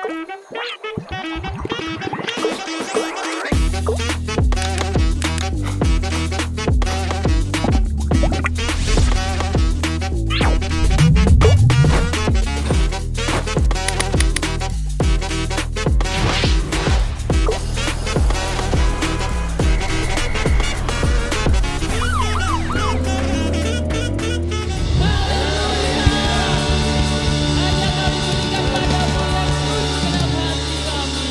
Hanya kami berikan padamu yang tulus segenap hati kami.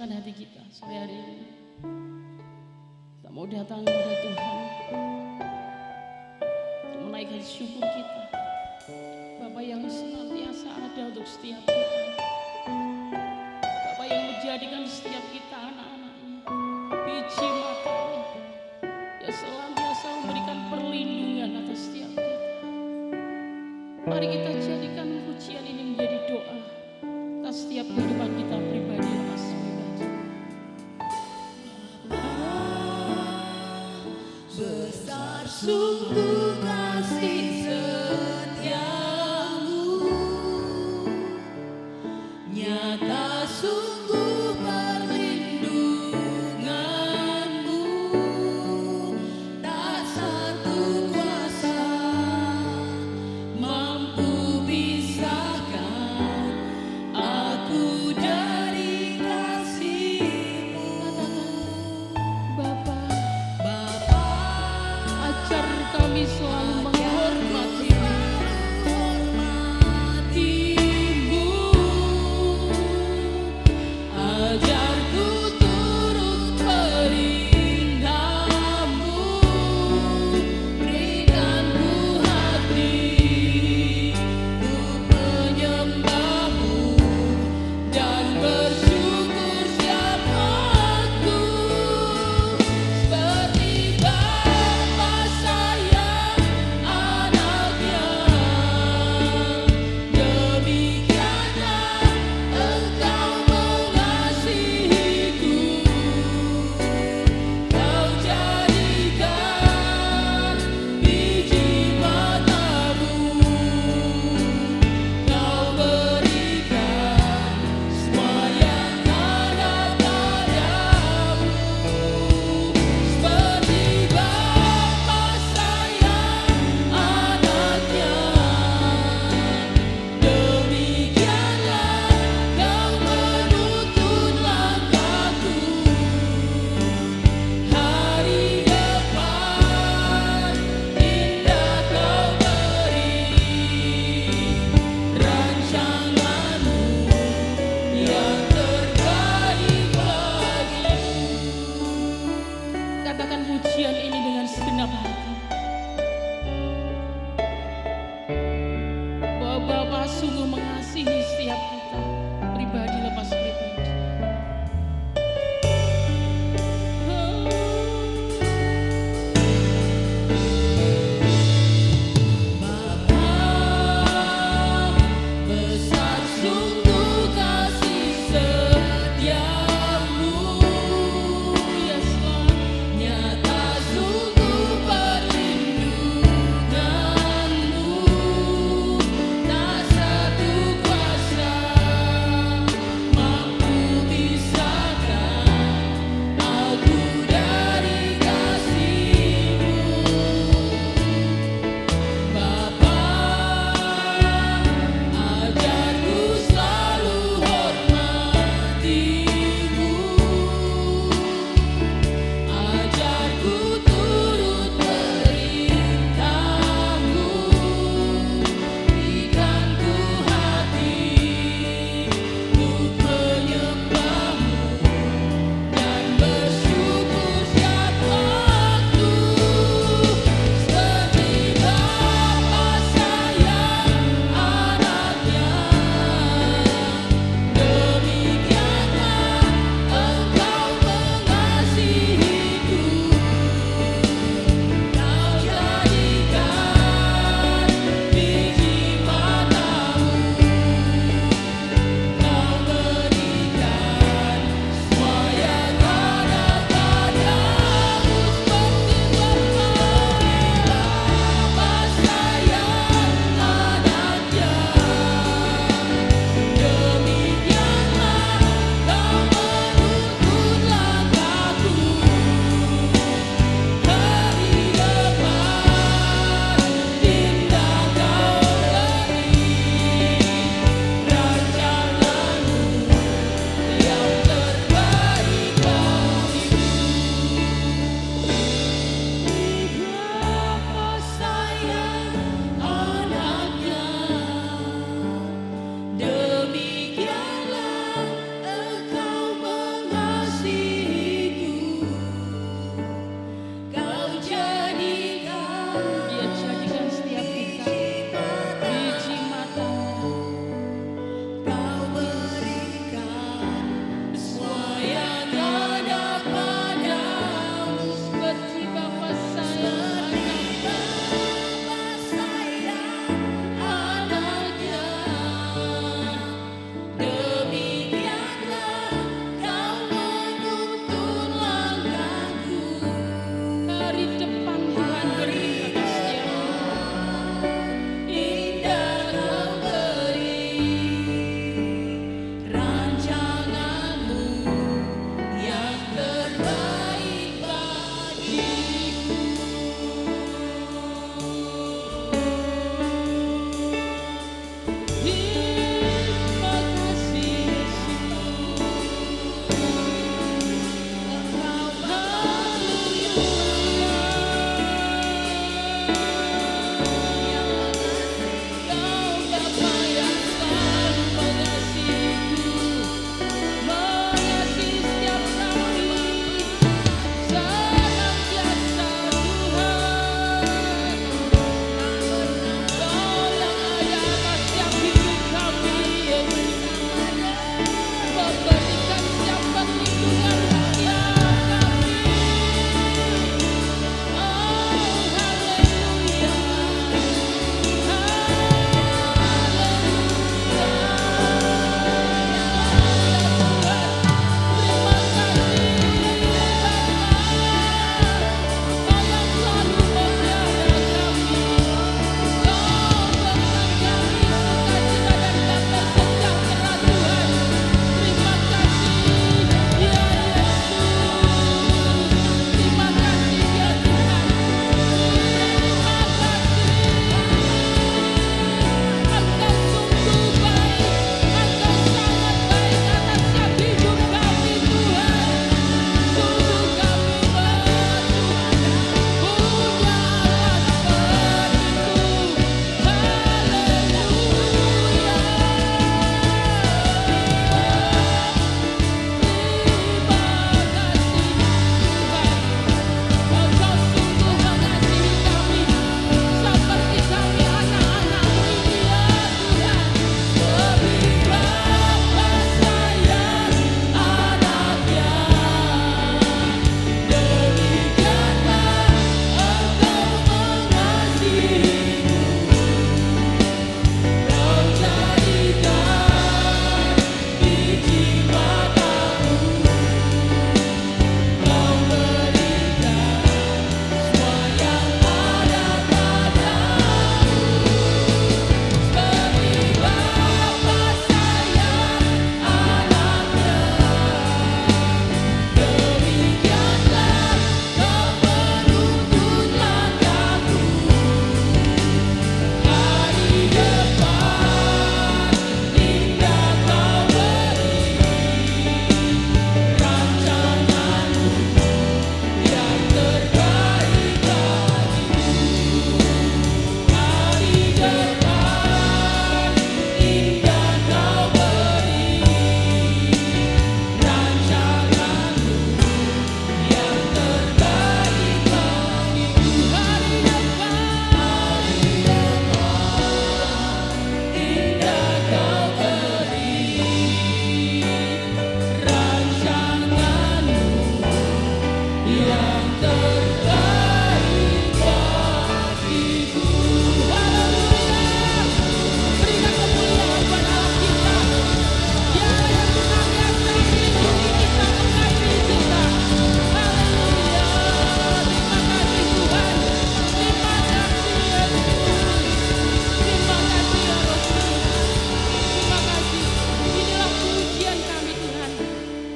siapkan hati kita sore hari ini. Kita mau datang kepada Tuhan untuk menaikkan syukur kita. Bapa yang senantiasa ada untuk setiap kita. Bapa yang menjadikan setiap kita anak-anaknya, biji matanya, yang senantiasa memberikan perlindungan atas setiap kita. Mari kita jadikan pujian ini menjadi doa atas setiap kehidupan kita pribadi, lepas pribadi. Besar sungguh kasih setiamu, nyata sungguh perlindunganmu, tak satu kuasa mampu pisahkan aku dari kasih-Mu. Bapa, Bapa, ajar kami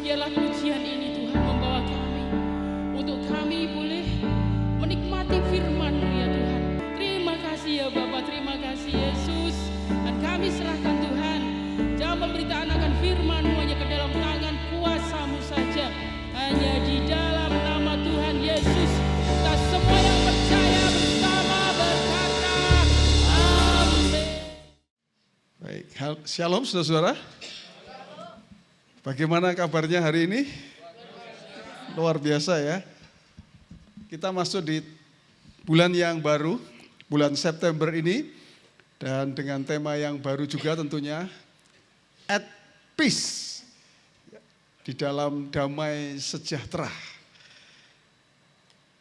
biarlah pujian ini Tuhan membawa kami untuk kami boleh menikmati firman-Mu ya Tuhan. Terima kasih ya Bapa, terima kasih Yesus. Dan kami serahkan Tuhan, jangan pemberitaan akan firman-Mu hanya ke dalam tangan kuasa-Mu saja. Hanya di dalam nama Tuhan Yesus, kita semua yang percaya bersama berkata, amin. Baik, shalom saudara-saudara. Bagaimana kabarnya hari ini? Luar biasa ya. Kita masuk di bulan yang baru, bulan September ini. Dan dengan tema yang baru juga tentunya, at peace, di dalam damai sejahtera.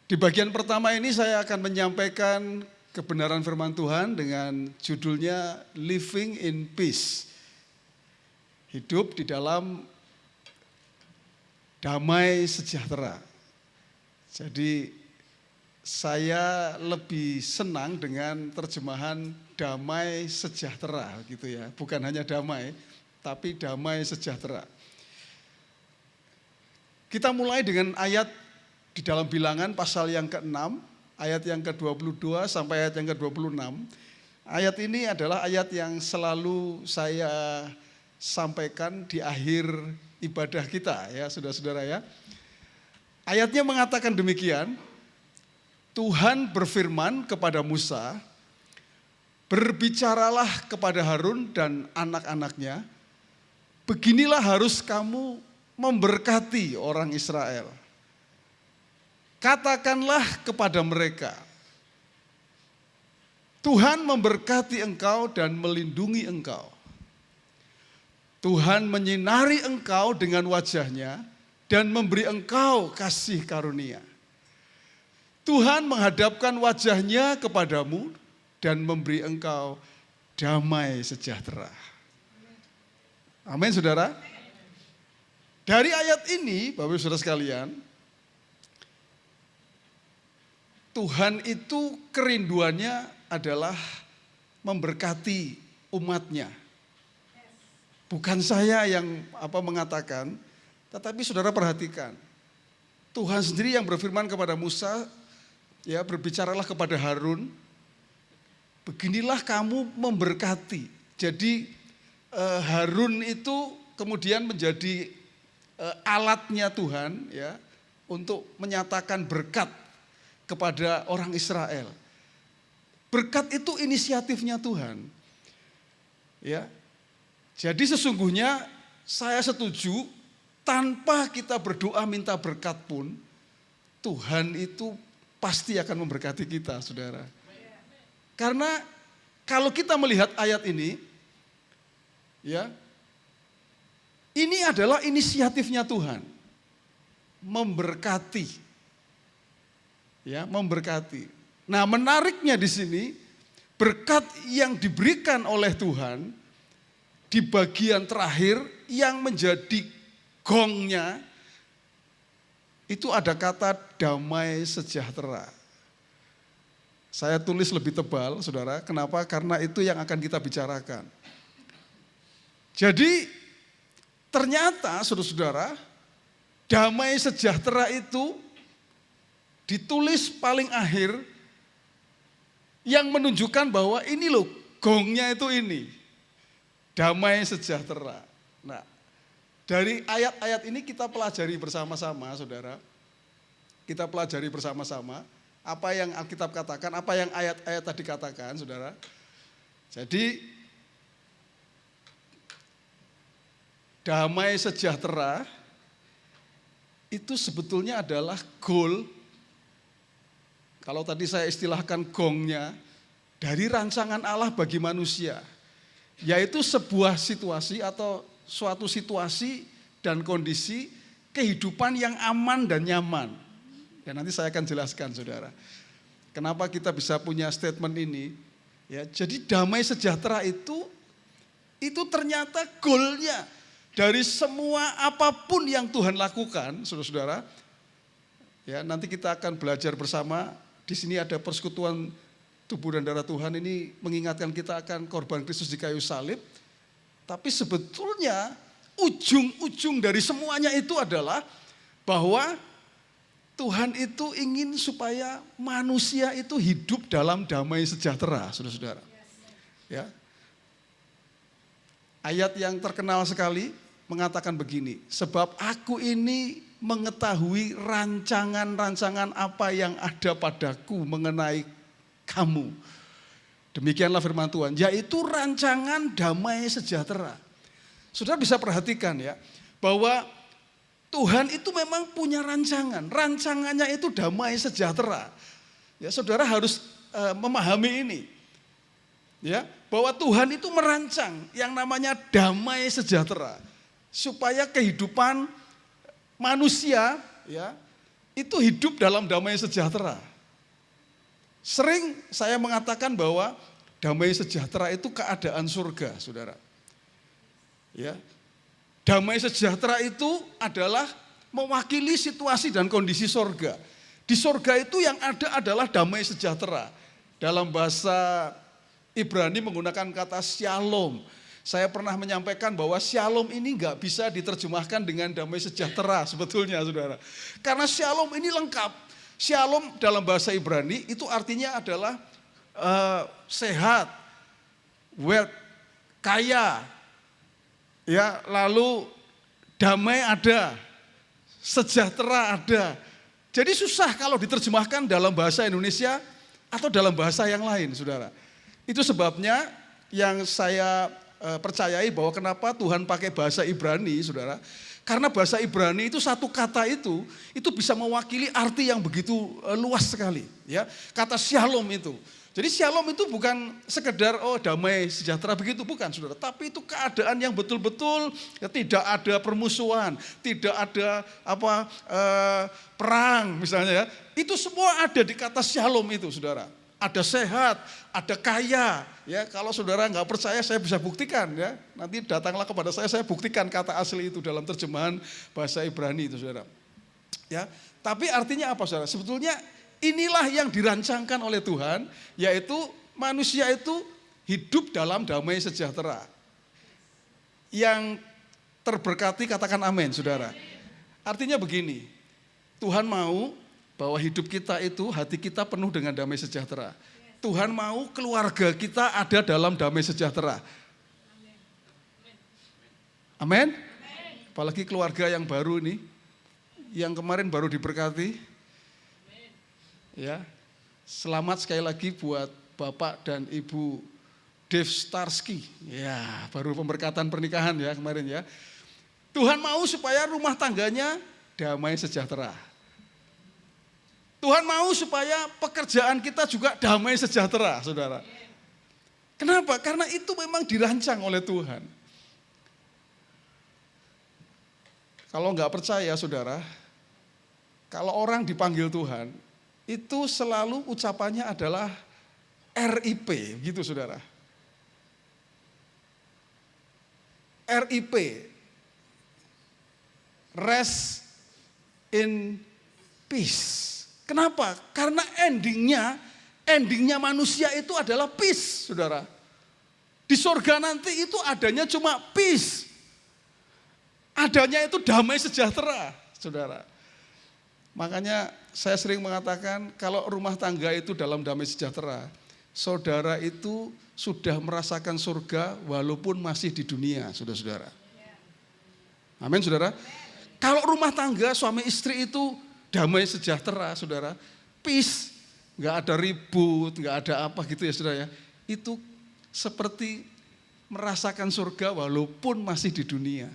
Di bagian pertama ini saya akan menyampaikan kebenaran firman Tuhan dengan judulnya Living in Peace. Hidup di dalam damai sejahtera. Jadi saya lebih senang dengan terjemahan damai sejahtera gitu ya. Bukan hanya damai, tapi damai sejahtera. Kita mulai dengan ayat di dalam Bilangan pasal yang ke-6, ayat yang ke-22 sampai ayat yang ke-26. Ayat ini adalah ayat yang selalu saya sampaikan di akhir ibadah kita ya saudara-saudara ya. Ayatnya mengatakan demikian, Tuhan berfirman kepada Musa, berbicaralah kepada Harun dan anak-anaknya, beginilah harus kamu memberkati orang Israel. Katakanlah kepada mereka, Tuhan memberkati engkau dan melindungi engkau. Tuhan menyinari engkau dengan wajahnya dan memberi engkau kasih karunia. Tuhan menghadapkan wajahnya kepadamu dan memberi engkau damai sejahtera. Amin saudara. Dari ayat ini Bapak Ibu Saudara sekalian, Tuhan itu kerinduannya adalah memberkati umatnya. Bukan saya yang mengatakan, tetapi saudara perhatikan. Tuhan sendiri yang berfirman kepada Musa, ya berbicaralah kepada Harun, beginilah kamu memberkati. Jadi Harun itu kemudian menjadi alatnya Tuhan ya untuk menyatakan berkat kepada orang Israel. Berkat itu inisiatifnya Tuhan. Ya. Jadi sesungguhnya saya setuju tanpa kita berdoa minta berkat pun Tuhan itu pasti akan memberkati kita, saudara. Karena kalau kita melihat ayat ini, ya, ini adalah inisiatifnya Tuhan, memberkati, ya, memberkati. Nah, menariknya di sini berkat yang diberikan oleh Tuhan di bagian terakhir yang menjadi gongnya itu ada kata damai sejahtera. Saya tulis lebih tebal, saudara. Kenapa? Karena itu yang akan kita bicarakan. Jadi ternyata saudara-saudara, damai sejahtera itu ditulis paling akhir yang menunjukkan bahwa ini loh gongnya itu ini. Damai sejahtera. Nah, dari ayat-ayat ini kita pelajari bersama-sama, saudara. Kita pelajari bersama-sama apa yang Alkitab katakan, apa yang ayat-ayat tadi katakan, saudara. Jadi, damai sejahtera itu sebetulnya adalah goal, kalau tadi saya istilahkan gongnya, dari rancangan Allah bagi manusia. Yaitu sebuah situasi atau suatu situasi dan kondisi kehidupan yang aman dan nyaman. Dan nanti saya akan jelaskan saudara. Kenapa kita bisa punya statement ini. Ya, jadi damai sejahtera itu ternyata goalnya dari semua apapun yang Tuhan lakukan, saudara-saudara. Ya, nanti kita akan belajar bersama. Di sini ada persekutuan tubuh dan darah Tuhan ini mengingatkan kita akan korban Kristus di kayu salib. Tapi sebetulnya ujung-ujung dari semuanya itu adalah bahwa Tuhan itu ingin supaya manusia itu hidup dalam damai sejahtera, saudara-saudara. Ya. Ayat yang terkenal sekali mengatakan begini, sebab aku ini mengetahui rancangan-rancangan apa yang ada padaku mengenai kamu. Demikianlah firman Tuhan, yaitu rancangan damai sejahtera. Saudara bisa perhatikan ya, bahwa Tuhan itu memang punya rancangan. Rancangannya itu damai sejahtera. Ya, saudara harus memahami ini. Ya, bahwa Tuhan itu merancang yang namanya damai sejahtera supaya kehidupan manusia ya itu hidup dalam damai sejahtera. Sering saya mengatakan bahwa damai sejahtera itu keadaan surga, saudara. Ya, damai sejahtera itu adalah mewakili situasi dan kondisi surga. Di surga itu yang ada adalah damai sejahtera. Dalam bahasa Ibrani menggunakan kata shalom. Saya pernah menyampaikan bahwa shalom ini nggak bisa diterjemahkan dengan damai sejahtera sebetulnya, saudara. Karena shalom ini lengkap. Shalom dalam bahasa Ibrani itu artinya adalah sehat, wealth, kaya, ya, lalu damai ada, sejahtera ada. Jadi susah kalau diterjemahkan dalam bahasa Indonesia atau dalam bahasa yang lain, saudara. Itu sebabnya yang saya percayai bahwa kenapa Tuhan pakai bahasa Ibrani, saudara. Karena bahasa Ibrani itu satu kata itu bisa mewakili arti yang begitu luas sekali. Ya, kata shalom itu. Jadi shalom itu bukan sekedar damai sejahtera begitu, bukan, saudara. Tapi itu keadaan yang betul-betul ya, tidak ada permusuhan, tidak ada perang misalnya ya. Itu semua ada di kata shalom itu, saudara. Ada sehat, ada kaya. Ya, kalau saudara nggak percaya saya bisa buktikan ya. Nanti datanglah kepada saya buktikan kata asli itu dalam terjemahan bahasa Ibrani itu, saudara. Ya, tapi artinya apa, saudara? Sebetulnya inilah yang dirancangkan oleh Tuhan, yaitu manusia itu hidup dalam damai sejahtera. Yang terberkati katakan amin, saudara. Artinya begini, Tuhan mau bahwa hidup kita itu, hati kita penuh dengan damai sejahtera. Tuhan mau keluarga kita ada dalam damai sejahtera. Amin. Apalagi keluarga yang baru ini, yang kemarin baru diberkati. Ya, selamat sekali lagi buat Bapak dan Ibu Dave Starsky. Ya, baru pemberkatan pernikahan ya kemarin ya. Tuhan mau supaya rumah tangganya damai sejahtera. Tuhan mau supaya pekerjaan kita juga damai sejahtera, saudara. Kenapa? Karena itu memang dirancang oleh Tuhan. Kalau nggak percaya, saudara, kalau orang dipanggil Tuhan, itu selalu ucapannya adalah RIP, gitu, saudara. RIP, rest in peace. Kenapa? Karena endingnya manusia itu adalah peace, saudara. Di surga nanti itu adanya cuma peace. Adanya itu damai sejahtera, saudara. Makanya saya sering mengatakan kalau rumah tangga itu dalam damai sejahtera, saudara itu sudah merasakan surga walaupun masih di dunia, saudara-saudara. Amin, saudara. Kalau rumah tangga suami istri itu damai sejahtera, saudara, peace, nggak ada ribut, nggak ada apa gitu ya, saudara ya. Itu seperti merasakan surga walaupun masih di dunia.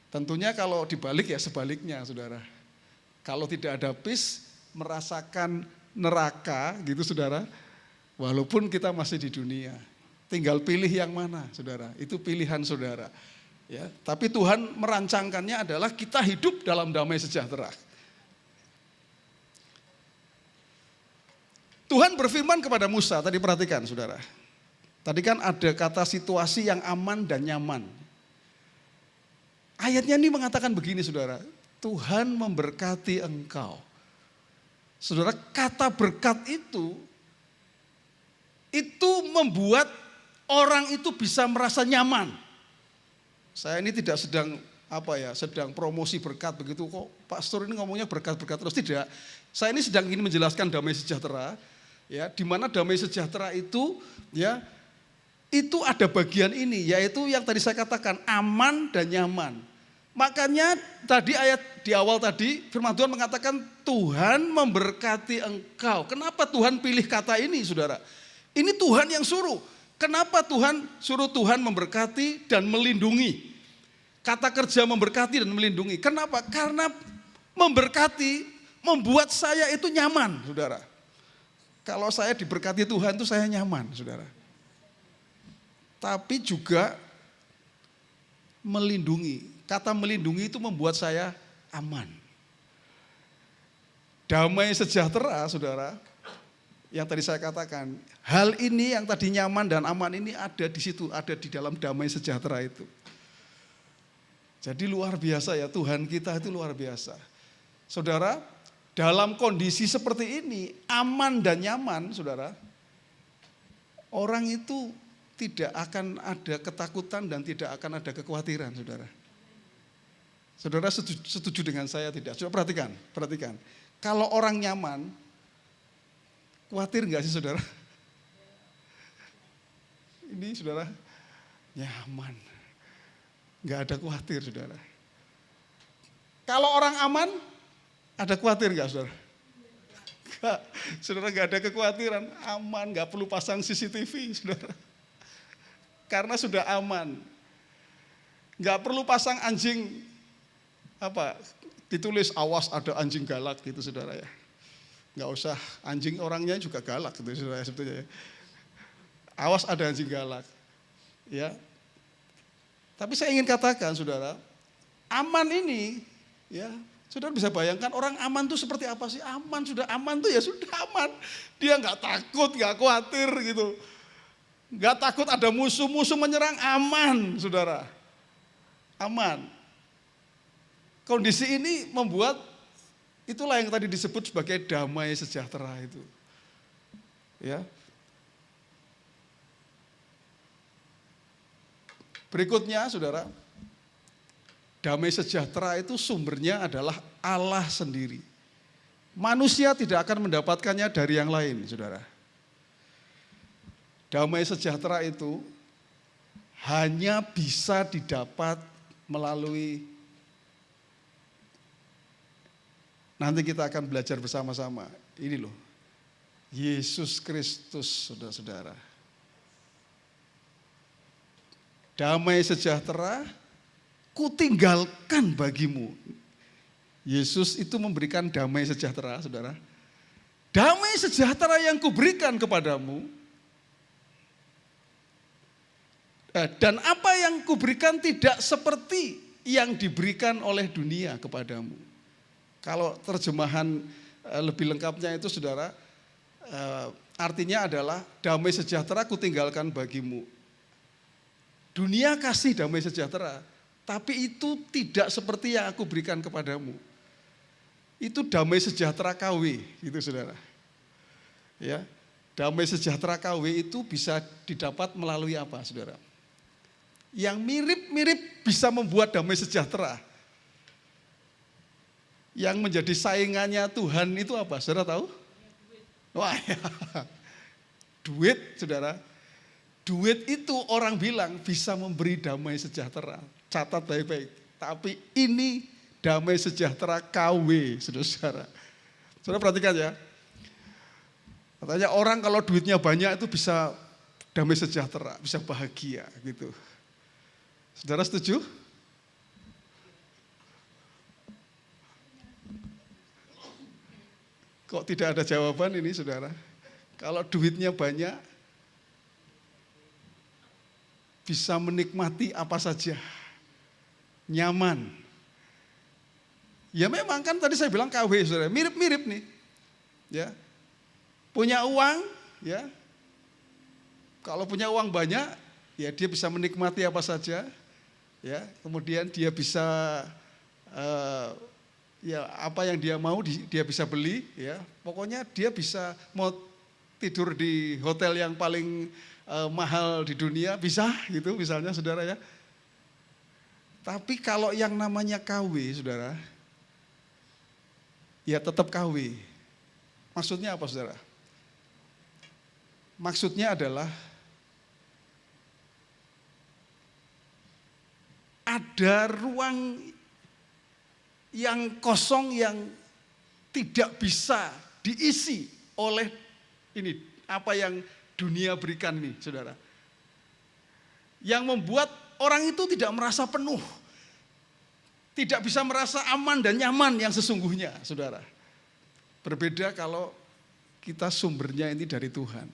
Tentunya kalau dibalik ya sebaliknya, saudara. Kalau tidak ada peace, merasakan neraka gitu, saudara, walaupun kita masih di dunia. Tinggal pilih yang mana, saudara. Itu pilihan saudara. Ya, tapi Tuhan merancangkannya adalah kita hidup dalam damai sejahtera. Tuhan berfirman kepada Musa, tadi perhatikan, saudara. Tadi kan ada kata situasi yang aman dan nyaman. Ayatnya ini mengatakan begini, saudara. Tuhan memberkati engkau. Saudara, kata berkat itu membuat orang itu bisa merasa nyaman. Saya ini tidak sedang sedang promosi berkat begitu kok. Pastor ini ngomongnya berkat-berkat terus, tidak. Saya ini sedang ingin menjelaskan damai sejahtera, ya, di mana damai sejahtera itu, ya, itu ada bagian ini, yaitu yang tadi saya katakan aman dan nyaman. Makanya tadi ayat di awal tadi firman Tuhan mengatakan Tuhan memberkati engkau. Kenapa Tuhan pilih kata ini, saudara? Ini Tuhan yang suruh. Kenapa Tuhan suruh Tuhan memberkati dan melindungi? Kata kerja memberkati dan melindungi. Kenapa? Karena memberkati membuat saya itu nyaman, saudara. Kalau saya diberkati Tuhan itu saya nyaman, saudara. Tapi juga melindungi. Kata melindungi itu membuat saya aman. Damai sejahtera, saudara, yang tadi saya katakan, hal ini yang tadi nyaman dan aman ini ada di situ, ada di dalam damai sejahtera itu. Jadi luar biasa ya, Tuhan kita itu luar biasa. Saudara, dalam kondisi seperti ini, aman dan nyaman, saudara, orang itu tidak akan ada ketakutan dan tidak akan ada kekhawatiran, saudara. Saudara setuju dengan saya tidak? Coba perhatikan. Kalau orang nyaman, khawatir enggak sih, saudara? Ini, saudara, nyaman. Enggak ada khawatir, saudara. Kalau orang aman, ada khawatir enggak, saudara? Enggak, saudara, enggak ada kekhawatiran. Aman, enggak perlu pasang CCTV, saudara. Karena sudah aman. Enggak perlu pasang anjing, ditulis awas ada anjing galak gitu, saudara ya. Enggak usah, anjing orangnya juga galak gitu, saudara, sebetulnya ya. Awas ada anjing galak. Ya. Tapi saya ingin katakan, saudara, aman ini, ya, saudara bisa bayangkan orang aman itu seperti apa sih? Aman, sudah aman tuh ya sudah aman. Dia enggak takut, enggak khawatir gitu. Enggak takut ada musuh-musuh menyerang, aman, saudara. Aman. Kondisi ini membuat, itulah yang tadi disebut sebagai damai sejahtera itu. Ya. Berikutnya, saudara, damai sejahtera itu sumbernya adalah Allah sendiri. Manusia tidak akan mendapatkannya dari yang lain, saudara. Damai sejahtera itu hanya bisa didapat melalui, nanti kita akan belajar bersama-sama. Ini loh, Yesus Kristus, saudara-saudara. Damai sejahtera kutinggalkan bagimu. Yesus itu memberikan damai sejahtera, saudara. Damai sejahtera yang kuberikan kepadamu. Dan apa yang kuberikan tidak seperti yang diberikan oleh dunia kepadamu. Kalau terjemahan lebih lengkapnya itu, saudara, artinya adalah damai sejahtera kutinggalkan bagimu. Dunia kasih damai sejahtera, tapi itu tidak seperti yang aku berikan kepadamu. Itu damai sejahtera KW, gitu, saudara. Ya, damai sejahtera KW itu bisa didapat melalui apa, saudara? Yang mirip-mirip bisa membuat damai sejahtera. Yang menjadi saingannya Tuhan itu apa? Saudara tahu? Wah, ya. Duit, saudara. Duit itu orang bilang bisa memberi damai sejahtera. Catat baik-baik. Tapi ini damai sejahtera KW, saudara. Saudara perhatikan ya. Katanya orang kalau duitnya banyak itu bisa damai sejahtera, bisa bahagia gitu. Saudara setuju? Kok tidak ada jawaban ini, saudara? Kalau duitnya banyak, bisa menikmati apa saja, nyaman. Ya memang kan tadi saya bilang KW, saudara, mirip-mirip nih. Ya, punya uang, ya. Kalau punya uang banyak, ya dia bisa menikmati apa saja. Ya, kemudian dia bisa ya apa yang dia mau dia bisa beli, ya. Pokoknya dia bisa mau tidur di hotel yang paling mahal di dunia, bisa gitu misalnya saudara ya. Tapi kalau yang namanya KW saudara, ya tetap KW. Maksudnya apa saudara? Maksudnya adalah ada ruang yang kosong yang tidak bisa diisi oleh ini apa yang dunia berikan nih saudara. Yang membuat orang itu tidak merasa penuh. Tidak bisa merasa aman dan nyaman yang sesungguhnya saudara. Berbeda kalau kita sumbernya ini dari Tuhan.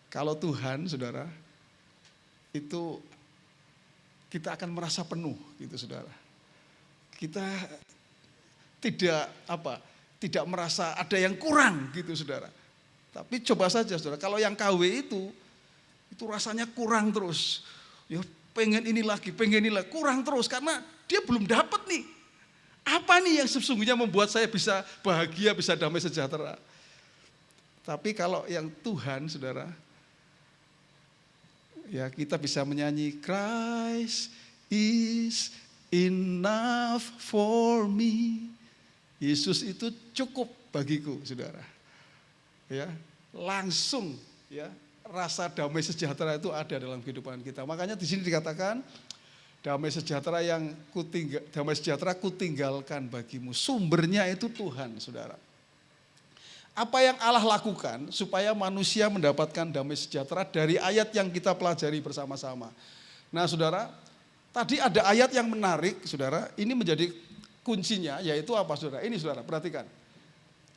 Kalau Tuhan saudara, itu kita akan merasa penuh gitu saudara. Kita tidak merasa ada yang kurang gitu saudara. Tapi coba saja saudara, kalau yang KW itu rasanya kurang terus. Ya pengen ini lagi, kurang terus karena dia belum dapat nih. Apa nih yang sesungguhnya membuat saya bisa bahagia, bisa damai sejahtera. Tapi kalau yang Tuhan saudara, ya kita bisa menyanyi Christ is enough for me. Yesus itu cukup bagiku saudara. Ya, langsung ya rasa damai sejahtera itu ada dalam kehidupan kita. Makanya di sini dikatakan damai sejahtera kutinggalkan bagimu. Sumbernya itu Tuhan, saudara. Apa yang Allah lakukan supaya manusia mendapatkan damai sejahtera dari ayat yang kita pelajari bersama-sama. Nah, saudara, tadi ada ayat yang menarik, saudara. Ini menjadi kuncinya, yaitu apa, saudara? Ini, saudara, perhatikan.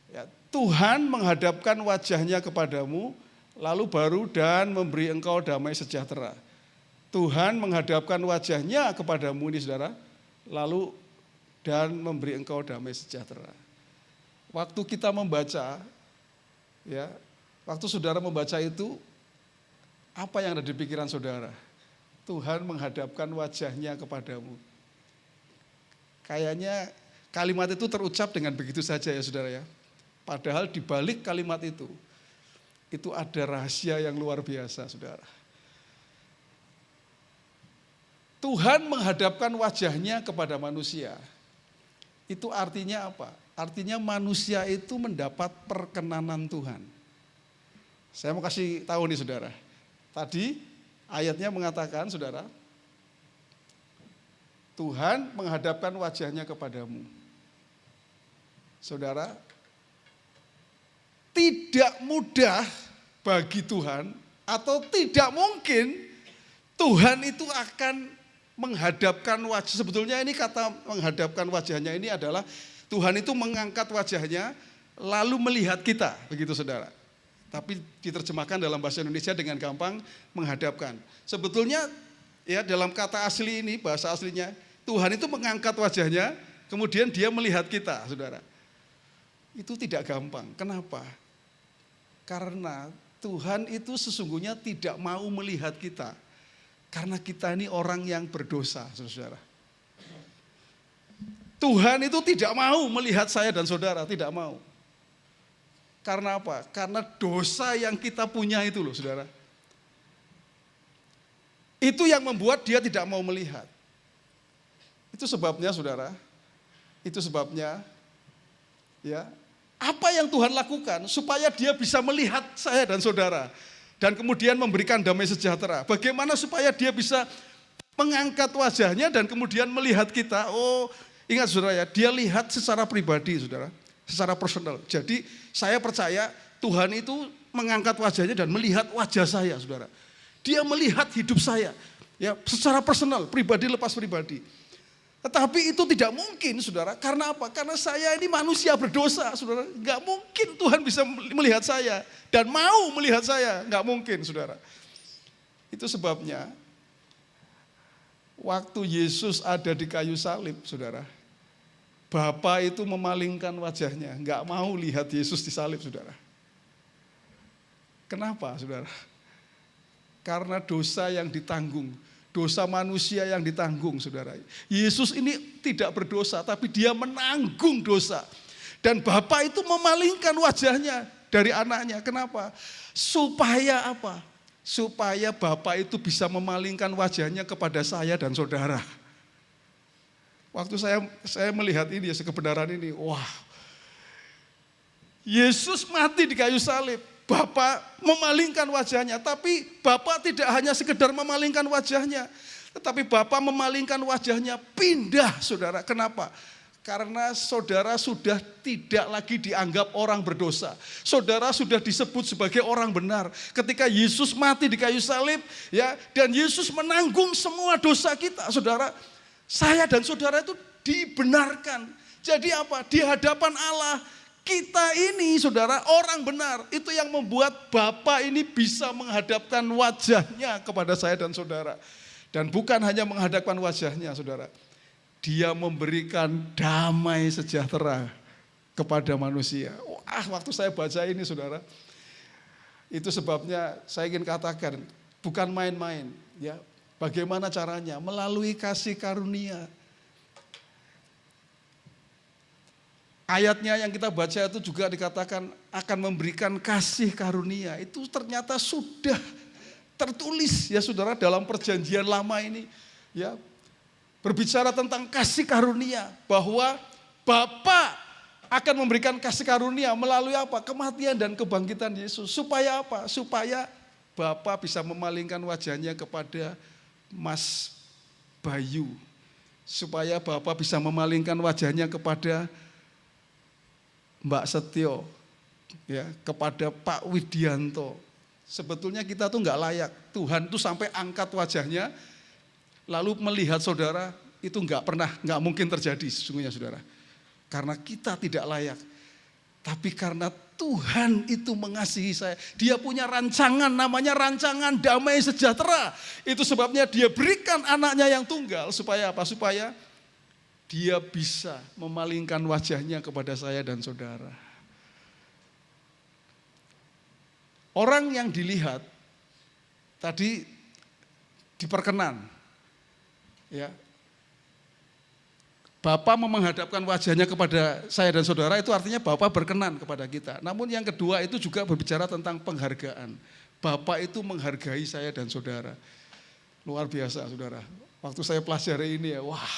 Ya, Tuhan menghadapkan wajahnya kepadamu, lalu baru dan memberi engkau damai sejahtera. Tuhan menghadapkan wajahnya kepadamu ini saudara, lalu dan memberi engkau damai sejahtera. Waktu kita membaca, ya, waktu saudara membaca itu, apa yang ada di pikiran saudara? Tuhan menghadapkan wajahnya kepadamu. Kayaknya kalimat itu terucap dengan begitu saja ya saudara ya. Padahal di balik kalimat itu ada rahasia yang luar biasa saudara. Tuhan menghadapkan wajahnya kepada manusia. Itu artinya apa? Artinya manusia itu mendapat perkenanan Tuhan. Saya mau kasih tahu nih saudara. Tadi ayatnya mengatakan saudara, Tuhan menghadapkan wajahnya kepadamu. Saudara, tidak mudah bagi Tuhan atau tidak mungkin Tuhan itu akan menghadapkan wajah. Sebetulnya ini kata menghadapkan wajahnya ini adalah Tuhan itu mengangkat wajahnya lalu melihat kita, begitu saudara. Tapi diterjemahkan dalam bahasa Indonesia dengan gampang menghadapkan. Sebetulnya ya dalam kata asli ini, bahasa aslinya, Tuhan itu mengangkat wajahnya, kemudian dia melihat kita, saudara. Itu tidak gampang. Kenapa? Karena Tuhan itu sesungguhnya tidak mau melihat kita. Karena kita ini orang yang berdosa, saudara. Tuhan itu tidak mau melihat saya dan saudara, tidak mau. Karena apa? Karena dosa yang kita punya itu loh, saudara. Itu yang membuat dia tidak mau melihat. Itu sebabnya, saudara. Itu sebabnya, ya. Apa yang Tuhan lakukan supaya dia bisa melihat saya dan saudara. Dan kemudian memberikan damai sejahtera. Bagaimana supaya dia bisa mengangkat wajahnya dan kemudian melihat kita. Oh, ingat saudara ya, dia lihat secara pribadi saudara. Secara personal. Jadi saya percaya Tuhan itu mengangkat wajahnya dan melihat wajah saya saudara. Dia melihat hidup saya. Ya, secara personal, pribadi lepas pribadi. Tetapi itu tidak mungkin saudara, karena apa? Karena saya ini manusia berdosa saudara, nggak mungkin Tuhan bisa melihat saya dan mau melihat saya, nggak mungkin saudara. Itu sebabnya waktu Yesus ada di kayu salib saudara, Bapa itu memalingkan wajahnya, nggak mau lihat Yesus di salib saudara. Kenapa saudara? Karena dosa yang ditanggung. Dosa manusia yang ditanggung, saudara. Yesus ini tidak berdosa, tapi dia menanggung dosa. Dan Bapa itu memalingkan wajahnya dari anaknya. Kenapa? Supaya apa? supaya Bapa itu bisa memalingkan wajahnya kepada saya dan saudara. Waktu saya melihat ini, kebenaran ini, wah, Yesus mati di kayu salib, Bapa memalingkan wajahnya, tapi Bapa tidak hanya sekedar memalingkan wajahnya, tetapi Bapa memalingkan wajahnya pindah, saudara. Kenapa? Karena saudara sudah tidak lagi dianggap orang berdosa. Saudara sudah disebut sebagai orang benar. Ketika Yesus mati di kayu salib, ya, dan Yesus menanggung semua dosa kita, saudara. Saya dan saudara itu dibenarkan. Jadi apa? Di hadapan Allah, kita ini, saudara, orang benar. Itu yang membuat Bapa ini bisa menghadapkan wajahnya kepada saya dan saudara. Dan bukan hanya menghadapkan wajahnya, saudara. Dia memberikan damai sejahtera kepada manusia. Wah, waktu saya baca ini, saudara, itu sebabnya saya ingin katakan, bukan main-main, ya. Bagaimana caranya? Melalui kasih karunia. Ayatnya yang kita baca itu juga dikatakan akan memberikan kasih karunia. Itu ternyata sudah tertulis, ya saudara, dalam perjanjian lama ini, ya. Berbicara tentang kasih karunia, bahwa Bapa akan memberikan kasih karunia melalui apa? Kematian dan kebangkitan Yesus. Supaya apa? Supaya Bapa bisa memalingkan wajahnya kepada Mas Bayu. Supaya Bapa bisa memalingkan wajahnya kepada Mbak Setio, ya, kepada Pak Widianto. Sebetulnya kita tuh nggak layak. Tuhan tuh sampai angkat wajahnya, lalu melihat saudara, itu nggak mungkin terjadi sesungguhnya, saudara. Karena kita tidak layak. Tapi karena Tuhan itu mengasihi saya, Dia punya rancangan, namanya rancangan damai sejahtera. Itu sebabnya Dia berikan anaknya yang tunggal, supaya apa? Supaya Dia bisa memalingkan wajahnya kepada saya dan saudara. Orang yang dilihat tadi diperkenan, ya, Bapa menghadapkan wajahnya kepada saya dan saudara, itu artinya Bapa berkenan kepada kita. Namun yang kedua itu juga berbicara tentang penghargaan. Bapa itu menghargai saya dan saudara. Luar biasa, saudara. Waktu saya pelajari ini, ya, wah,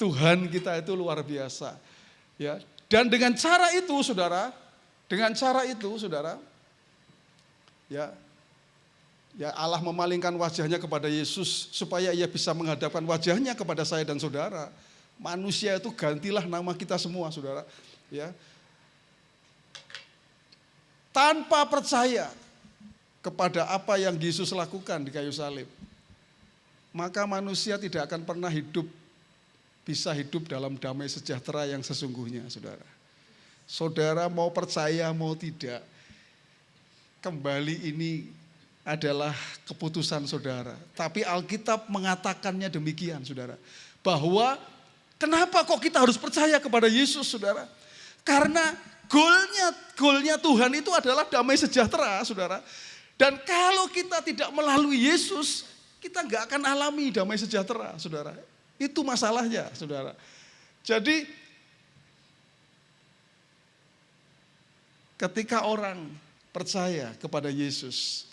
Tuhan kita itu luar biasa. Ya, dan dengan cara itu, saudara, ya Allah memalingkan wajahnya kepada Yesus supaya Ia bisa menghadapkan wajahnya kepada saya dan saudara. Manusia itu gantilah nama kita semua, saudara. Ya. Tanpa percaya kepada apa yang Yesus lakukan di kayu salib, maka manusia tidak akan pernah bisa hidup dalam damai sejahtera yang sesungguhnya, saudara. Saudara mau percaya mau tidak, kembali ini adalah keputusan saudara. Tapi Alkitab mengatakannya demikian, saudara. Bahwa kenapa kok kita harus percaya kepada Yesus, saudara? Karena goalnya Tuhan itu adalah damai sejahtera, saudara. Dan kalau kita tidak melalui Yesus, kita nggak akan alami damai sejahtera, saudara. Itu masalahnya, saudara. Jadi ketika orang percaya kepada Yesus,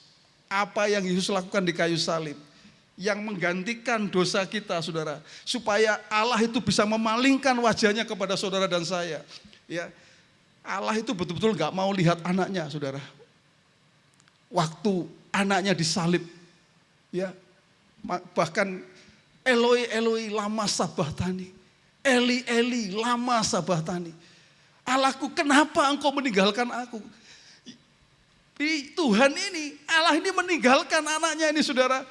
apa yang Yesus lakukan di kayu salib, yang menggantikan dosa kita, saudara, supaya Allah itu bisa memalingkan wajahnya kepada saudara dan saya. Ya, Allah itu betul-betul nggak mau lihat anaknya, saudara. Waktu anaknya disalib, ya, bahkan Eloi Eloi lama sabachthani, Eli Eli lama sabachthani. Allahku, kenapa engkau meninggalkan aku? Tuhan ini, Allah ini meninggalkan anaknya ini, saudara.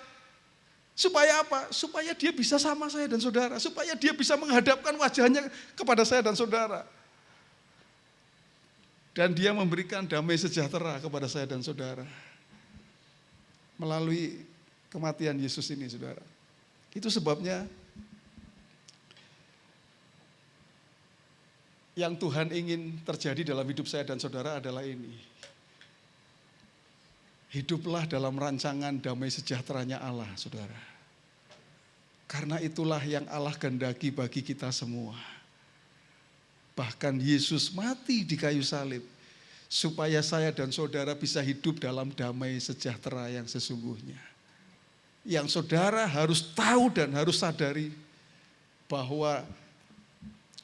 Supaya apa? Supaya dia bisa sama saya dan saudara. Supaya dia bisa menghadapkan wajahnya kepada saya dan saudara. Dan dia memberikan damai sejahtera kepada saya dan saudara. Melalui kematian Yesus ini, saudara. Itu sebabnya yang Tuhan ingin terjadi dalam hidup saya dan saudara adalah ini. Hiduplah dalam rancangan damai sejahteranya Allah, saudara. Karena itulah yang Allah kehendaki bagi kita semua. Bahkan Yesus mati di kayu salib supaya saya dan saudara bisa hidup dalam damai sejahtera yang sesungguhnya. Yang saudara harus tahu dan harus sadari bahwa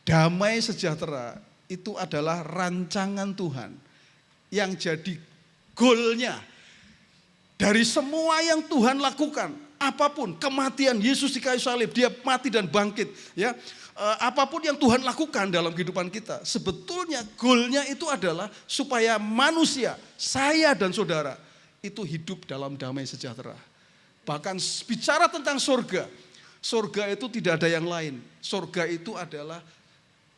damai sejahtera itu adalah rancangan Tuhan yang jadi goalnya dari semua yang Tuhan lakukan. Apapun, kematian Yesus di kayu salib, dia mati dan bangkit. Ya, apapun yang Tuhan lakukan dalam kehidupan kita, sebetulnya goalnya itu adalah supaya manusia, saya dan saudara, itu hidup dalam damai sejahtera. Bahkan bicara tentang surga, surga itu tidak ada yang lain. Surga itu adalah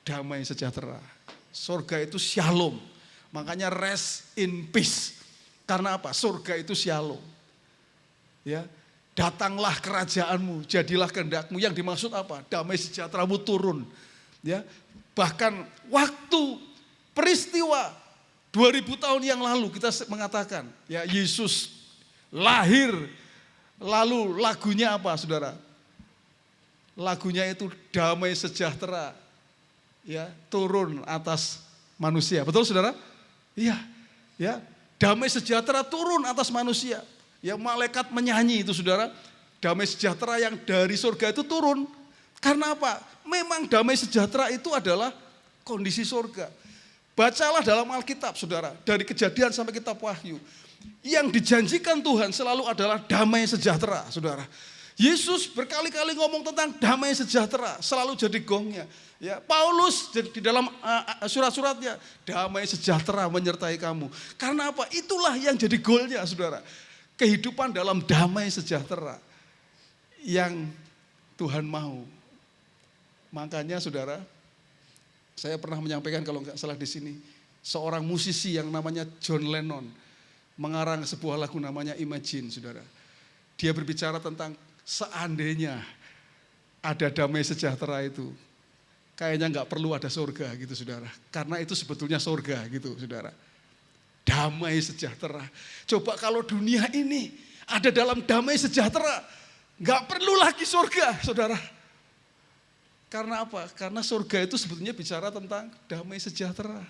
damai sejahtera. Surga itu shalom. Makanya rest in peace. Karena apa? Surga itu shalom. Ya, datanglah kerajaanmu, jadilah kehendakmu. Yang dimaksud apa? Damai sejahteramu turun. Ya, bahkan waktu peristiwa 2000 tahun yang lalu kita mengatakan, ya Yesus lahir, lalu lagunya apa, saudara? Lagunya itu damai sejahtera, ya turun atas manusia. Betul, saudara? Iya, ya damai sejahtera turun atas manusia. Ya malaikat menyanyi itu, saudara. Damai sejahtera yang dari surga itu turun. Karena apa? Memang damai sejahtera itu adalah kondisi surga. Bacalah dalam Alkitab, saudara. Dari Kejadian sampai kitab Wahyu. Yang dijanjikan Tuhan selalu adalah damai sejahtera, saudara. Yesus berkali-kali ngomong tentang damai sejahtera. Selalu jadi gongnya. Ya, Paulus di dalam surat-suratnya, damai sejahtera menyertai kamu. Karena apa? Itulah yang jadi goalnya, saudara. Kehidupan dalam damai sejahtera yang Tuhan mau. Makanya saudara, saya pernah menyampaikan kalau nggak salah di sini, seorang musisi yang namanya John Lennon mengarang sebuah lagu namanya Imagine, saudara. Dia berbicara tentang seandainya ada damai sejahtera itu, kayaknya nggak perlu ada surga gitu, saudara. Karena itu sebetulnya surga gitu, saudara. Damai sejahtera. Coba kalau dunia ini ada dalam damai sejahtera, nggak perlu lagi surga, saudara. Karena apa? Karena surga itu sebetulnya bicara tentang damai sejahtera.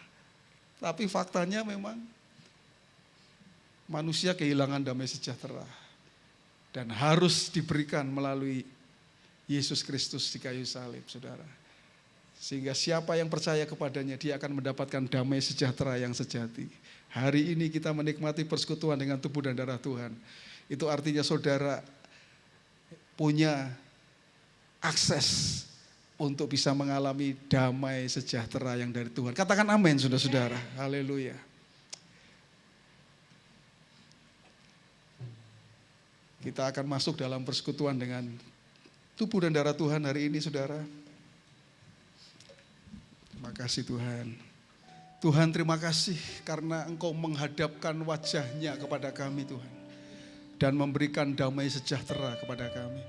Tapi faktanya memang manusia kehilangan damai sejahtera. Dan harus diberikan melalui Yesus Kristus di kayu salib, saudara. Sehingga siapa yang percaya kepadanya, dia akan mendapatkan damai sejahtera yang sejati. Hari ini kita menikmati persekutuan dengan tubuh dan darah Tuhan. Itu artinya saudara punya akses untuk bisa mengalami damai sejahtera yang dari Tuhan. Katakan amin, saudara-saudara. Haleluya. Kita akan masuk dalam persekutuan dengan tubuh dan darah Tuhan hari ini, saudara. Terima kasih Tuhan. Tuhan, terima kasih karena Engkau menghadapkan wajah-Nya kepada kami, Tuhan. Dan memberikan damai sejahtera kepada kami.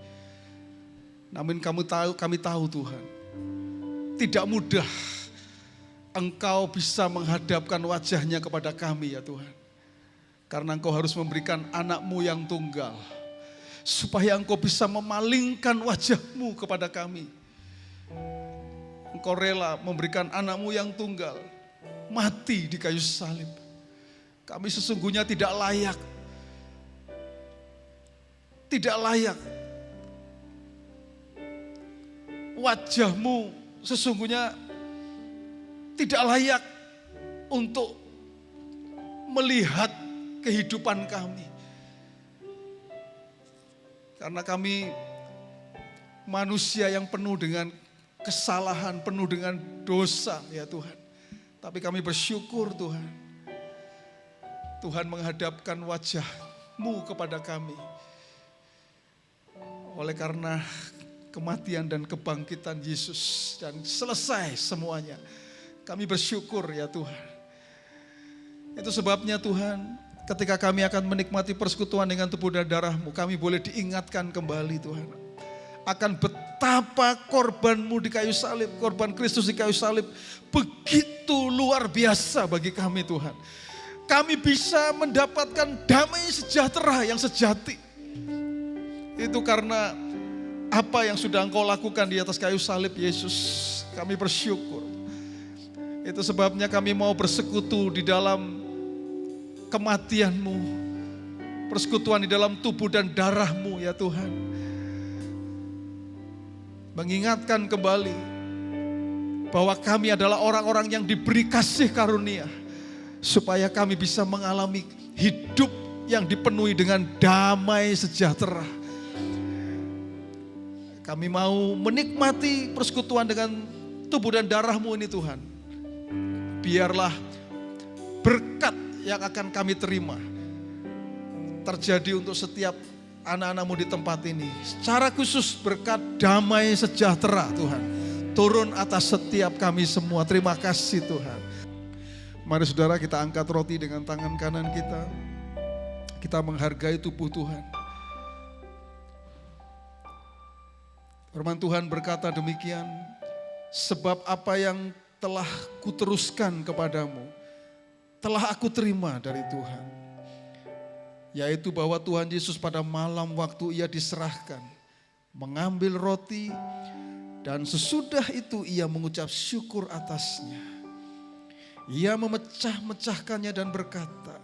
Namun kami tahu Tuhan, tidak mudah Engkau bisa menghadapkan wajah-Nya kepada kami, ya Tuhan. Karena Engkau harus memberikan anak-Mu yang tunggal. Supaya Engkau bisa memalingkan wajah-Mu kepada kami. Engkau rela memberikan anak-Mu yang tunggal. Mati di kayu salib. Kami sesungguhnya tidak layak. Tidak layak. Wajah-Mu sesungguhnya tidak layak untuk melihat kehidupan kami. Karena kami manusia yang penuh dengan kesalahan, penuh dengan dosa, ya Tuhan. Tapi kami bersyukur Tuhan. Tuhan menghadapkan wajah-Mu kepada kami. Oleh karena kematian dan kebangkitan Yesus dan selesai semuanya. Kami bersyukur ya Tuhan. Itu sebabnya Tuhan, ketika kami akan menikmati persekutuan dengan tubuh dan darah-Mu, kami boleh diingatkan kembali Tuhan. Akan betapa korban-Mu di kayu salib, korban Kristus di kayu salib, begitu luar biasa bagi kami Tuhan. Kami bisa mendapatkan damai sejahtera yang sejati. Itu karena apa yang sudah Engkau lakukan di atas kayu salib Yesus. Kami bersyukur. Itu sebabnya kami mau bersekutu di dalam kematian-Mu, persekutuan di dalam tubuh dan darah-Mu ya Tuhan. Mengingatkan kembali bahwa kami adalah orang-orang yang diberi kasih karunia, supaya kami bisa mengalami hidup yang dipenuhi dengan damai sejahtera. Kami mau menikmati persekutuan dengan tubuh dan darah-Mu ini Tuhan. Biarlah berkat yang akan kami terima terjadi untuk setiap anak-anak-Mu di tempat ini. Secara khusus berkat damai sejahtera Tuhan turun atas setiap kami semua. Terima kasih Tuhan. Mari saudara, kita angkat roti dengan tangan kanan kita. Kita menghargai tubuh Tuhan. Firman Tuhan berkata demikian, sebab apa yang telah kuteruskan kepadamu, telah aku terima dari Tuhan. Yaitu bahwa Tuhan Yesus pada malam waktu Ia diserahkan, mengambil roti, dan sesudah itu Ia mengucap syukur atasnya. Ia memecah-mecahkannya dan berkata,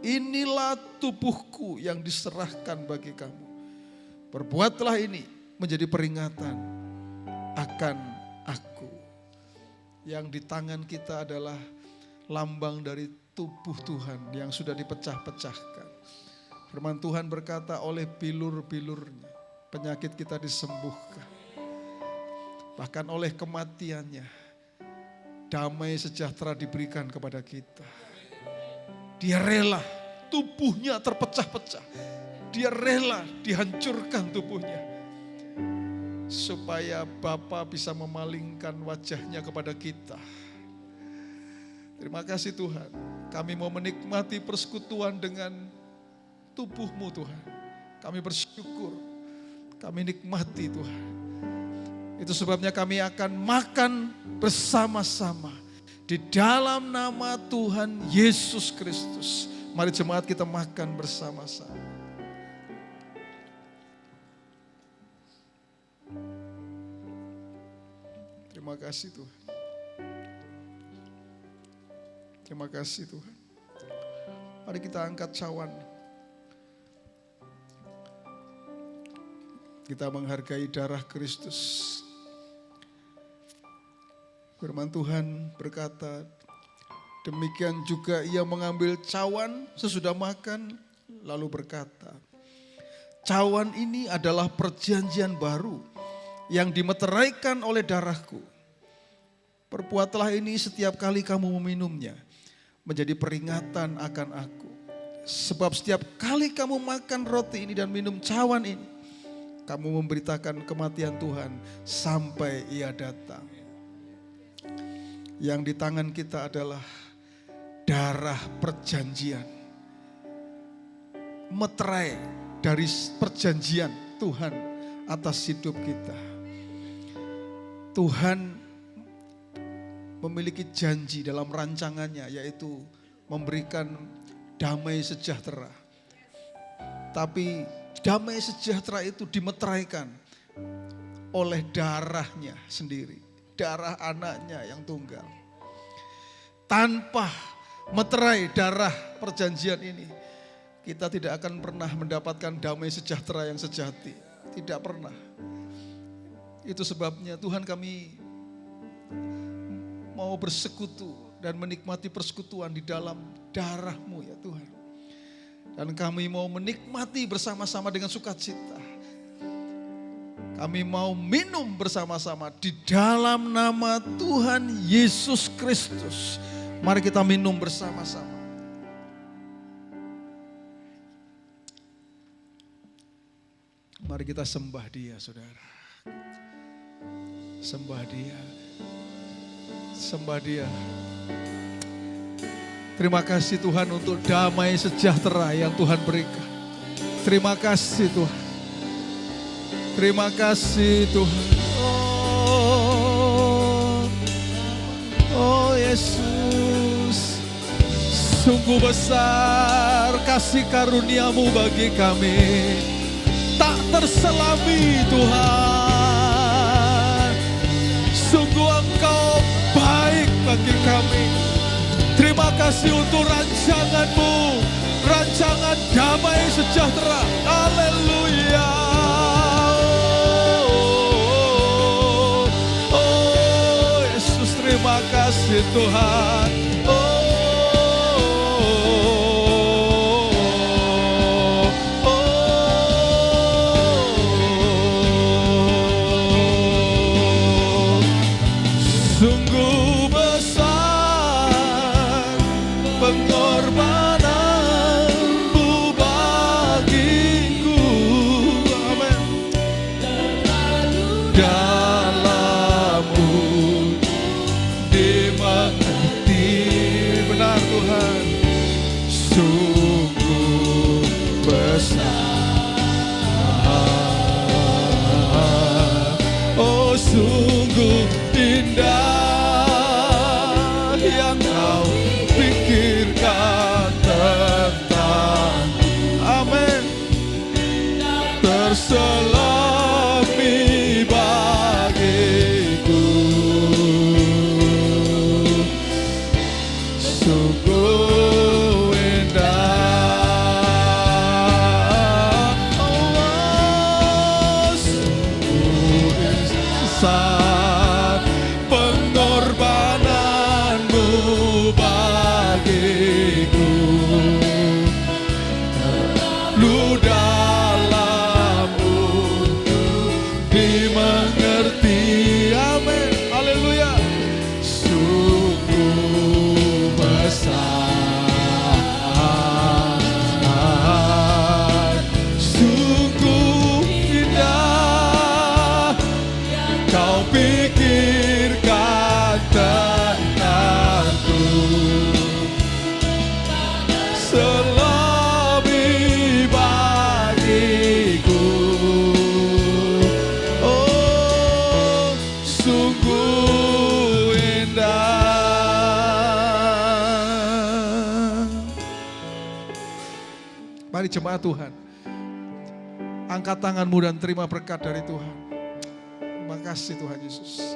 inilah tubuhku yang diserahkan bagi kamu. Perbuatlah ini menjadi peringatan akan aku. Yang di tangan kita adalah lambang dari tubuh Tuhan yang sudah dipecah-pecahkan. Firman Tuhan berkata, oleh bilur-bilurnya penyakit kita disembuhkan. Bahkan oleh kematiannya damai sejahtera diberikan kepada kita. Dia rela tubuhnya terpecah-pecah. Dia rela dihancurkan tubuhnya, supaya Bapa bisa memalingkan wajahnya kepada kita. Terima kasih Tuhan. Kami mau menikmati persekutuan dengan tubuh-Mu Tuhan. Kami bersyukur. Kami nikmati Tuhan. Itu sebabnya kami akan makan bersama-sama di dalam nama Tuhan Yesus Kristus. Mari jemaat kita makan bersama-sama. Terima kasih Tuhan. Terima kasih Tuhan. Mari kita angkat cawan. Kita menghargai darah Kristus. Firman Tuhan berkata, demikian juga Ia mengambil cawan sesudah makan, lalu berkata, cawan ini adalah perjanjian baru yang dimeteraikan oleh darahku. Perbuatlah ini setiap kali kamu meminumnya, menjadi peringatan akan aku. Sebab setiap kali kamu makan roti ini dan minum cawan ini, kamu memberitakan kematian Tuhan sampai Ia datang. Yang di tangan kita adalah darah perjanjian. Meterai dari perjanjian Tuhan atas hidup kita. Tuhan memiliki janji dalam rancangannya, yaitu memberikan damai sejahtera. Tapi damai sejahtera itu dimeteraikan oleh darahnya sendiri. Darah anaknya yang tunggal. Tanpa meterai darah perjanjian ini, kita tidak akan pernah mendapatkan damai sejahtera yang sejati. Tidak pernah. Itu sebabnya Tuhan, kami mau bersekutu dan menikmati persekutuan di dalam darah-Mu ya Tuhan. Dan kami mau menikmati bersama-sama dengan sukacita. Kami mau minum bersama-sama di dalam nama Tuhan Yesus Kristus. Mari kita minum bersama-sama. Mari kita sembah Dia, saudara. Sembah Dia. Sembah Dia. Terima kasih Tuhan untuk damai sejahtera yang Tuhan berikan. Terima kasih Tuhan. Terima kasih Tuhan. Oh Yesus, sungguh besar kasih karunia-Mu bagi kami. Tak terselami Tuhan. Sungguh Engkau baik bagi kami. Terima kasih kasih untuk rancangan-Mu, rancangan damai sejahtera. Haleluya. Oh, Yesus, terima kasih Tuhan. Sungguh besar pengorbanan-Mu bagiku. Amin. Dalam-Mu dimengerti. Benar Tuhan. Sungguh besar. Oh, sungguh indah yang Kau pikirkan tentang. Amin. Terselami bagiku. Sungguh indah. Oh, sungguh besar pengorbanan-Mu bagiku. Lu dalam-Mu dimengerti. Amin. Haleluya. Sungguh besar, sungguh indah Kau pikirkan tentangku. Selami bagiku. Oh, sungguh indah. Mari jemaat Tuhan, angkat tanganmu dan terima berkat dari Tuhan. Terima kasih Tuhan Yesus.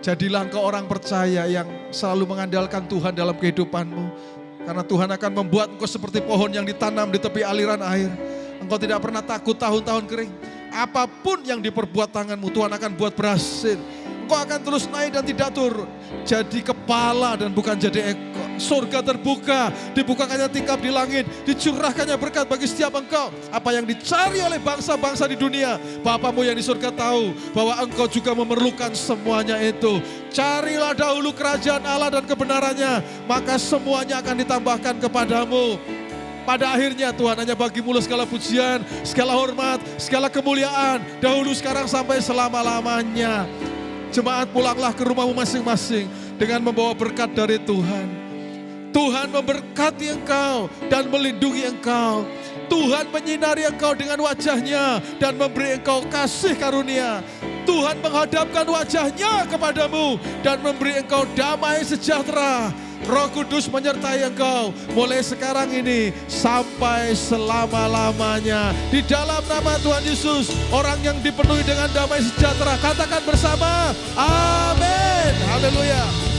Jadilah engkau orang percaya yang selalu mengandalkan Tuhan dalam kehidupanmu. Karena Tuhan akan membuat engkau seperti pohon yang ditanam di tepi aliran air. Engkau tidak pernah takut tahun-tahun kering. Apapun yang diperbuat tanganmu, Tuhan akan buat berhasil. Engkau akan terus naik dan tidak turun. Jadi kepala dan bukan jadi ekor. Surga terbuka, dibukakannya tingkap di langit, dicurahkannya berkat bagi setiap engkau. Apa yang dicari oleh bangsa-bangsa di dunia, Bapamu yang di surga tahu bahwa engkau juga memerlukan semuanya itu. Carilah dahulu kerajaan Allah dan kebenarannya, maka semuanya akan ditambahkan kepadamu. Pada akhirnya Tuhan hanya bagi-Mu segala pujian, segala hormat, segala kemuliaan, dahulu sekarang sampai selama-lamanya. Jemaat, pulanglah ke rumahmu masing-masing dengan membawa berkat dari Tuhan. Tuhan memberkati engkau dan melindungi engkau. Tuhan menyinari engkau dengan wajahnya dan memberi engkau kasih karunia. Tuhan menghadapkan wajahnya kepadamu dan memberi engkau damai sejahtera. Roh Kudus menyertai engkau mulai sekarang ini sampai selama-lamanya. Di dalam nama Tuhan Yesus, orang yang dipenuhi dengan damai sejahtera, katakan bersama, amin. Haleluya.